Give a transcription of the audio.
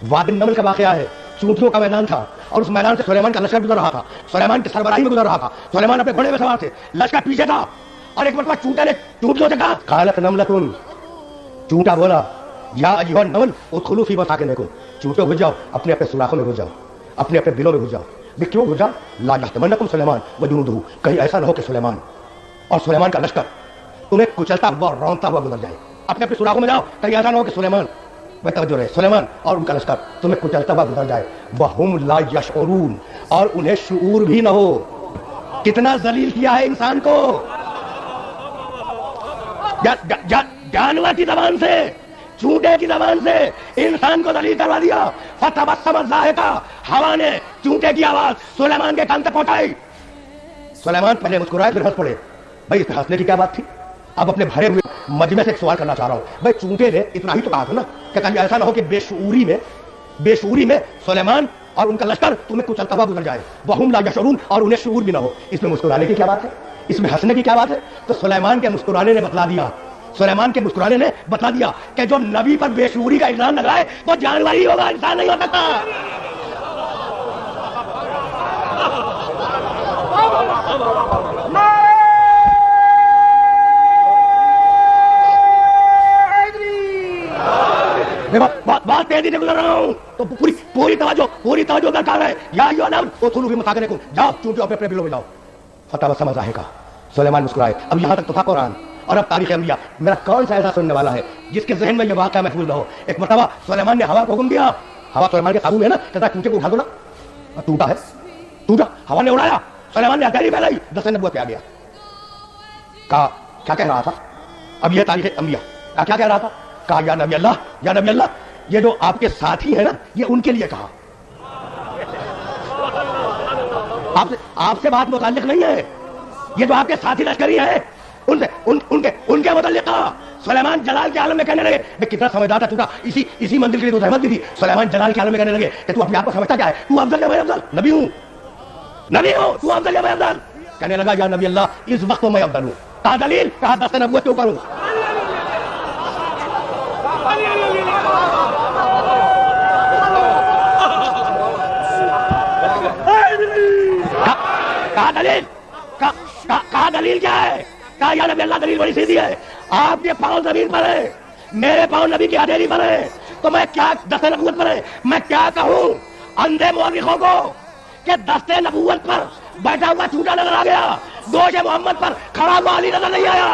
वादिन नमल का वाकया है, चूंटियों का मैदान था और उस मैदान से सुलेमान का लश्कर गुजर रहा था। सुलेमान की सरबराही में गुजर रहा था। सुलेमान अपने घोड़े में सवार थे, लश्कर पीछे था और एक मरतबा चूंटे ने चूंटियों से कहा, कालत नमलतुन, चूंटा बोला, या अय्युहन नमल उदखुलू फी मसाकिनिकुम, चूंटियों घुस जाओ, अपने अपने सुराखों में घुस जाओ, अपने अपने बिलों में घुस जाओ। वे क्यों घुस जाओ? ला यहतमन्नकुम सुलेमान व जुनूदुहु, कहीं ऐसा न हो कि सुलेमान और सुलेमान का लश्कर तुम्हें कुचलता हुआ रौंदता हुआ गुजर जाए। अपने अपने सुराखों में जाओ, कहीं ऐसा न हो कि सुलेमान, वह तवज्जो रहे, सुलेमान और उनका लश्कर तुम्हें कुचलता हुआ गुजर जाए। वहुम ला यशऊरून, और उन्हें शऊर भी न हो। कितना जलील किया है इंसान को। जानवर की जबान से, चूंटे की जबान से इंसान को दलील करवा दिया। फतबस्सम ज़ाहिका, हवा ने चूंटे की आवाज सुलेमान के कान तक पहुंचाई। सुलेमान पहले मुस्कुराए फिर हंस पड़े। भाई इसमें हंसने की क्या बात थी? अब अपने भरे हुए मजमे से एक सवाल करना चाह रहा हूं। भाई चूंटे ने इतना ही तो कहा था ना कि कहीं ऐसा ना हो कि बेशऊरी में सुलेमान और उनका लश्कर तुम्हें कुचलता हुआ गुजर जाए। वहुम ला यशऊरून, और उन्हें शऊर भी ना हो। इसमें मुस्कुराने की क्या बात है? इसमें हंसने की क्या बात है? तो सुलेमान के मुस्कुराने ने बतला दिया, सुलेमान के मुस्कुराने ने बता दिया कि जो नबी पर बेशऊरी का इल्जाम लगाए वो जानवर ही होगा, इंसान नहीं हो सकता। बात तेजी से गुजर रहा हूं तो पूरी तवज्जो दरकार है। या अय्युहन नमल उदखुलू फी मसाकिनिकुम, जाओ चूंटियों अपने अपने बिलों में जाओ। फतबस्सम ज़ाहिका, सुलेमान मुस्कुराए। अब यहां तक तो था कुरान और अब तारीख अंबिया। मेरा कौन सा ऐसा सुनने वाला है जिसके ज़हन में ये वाक़या महफूज न हो? एक मरतबा सुलेमान ने हवा को हुक्म दिया, हवा सुलेमान के काबू में है ना, कहता चूंटे को उठा दो ना। टूटा है, टूटा, हवा ने उड़ाया, सुलेमान ने हथेली फैलाई, दस्तन नबूवत पे आ गया। कहा क्या कह रहा था? अब यह तारीख अंबिया, क्या कह रहा था? कहा या नबी अल्लाह, या नबी अल्लाह, ये जो आपके साथी है ना, ये उनके लिए कहा। आपसे बात मुताल्लिक नहीं है, ये जो आपके साथी लश्करी है उनके मुताल्लिक कहा। सुलेमान जलाल के आलम में कहने लगे, कितना समझदार था तू, इसी मंदिर के लिए तो रहमत दी थी। सुलेमान जलाल के आलम में कहने लगे कि तू अपने आप को समझता क्या है? तू अफजल है भाई अफजल, नबी हूं, तू अफजल है भाई अफजल। कहने लगा या नबी अल्लाह, इस वक्त मैं अफजल हूं। कहा दलील? कहा दस्ते नबूवत के ऊपर हूं। कहा दलील? कहा दलील क्या है? कहा या नबी अल्लाह, दलील बड़ी सीधी है। आपके पांव जमीन पर है, मेरे पांव नबी की हथेली पर है, तो मैं क्या, दस्ते नबूवत पर है, मैं क्या कहूं अंधे मुअर्रिखों को कि दस्ते नबूवत पर बैठा हुआ चूंटा नजर आ गया, दोष मोहम्मद पर खड़ा हुआ अली नजर नहीं आया।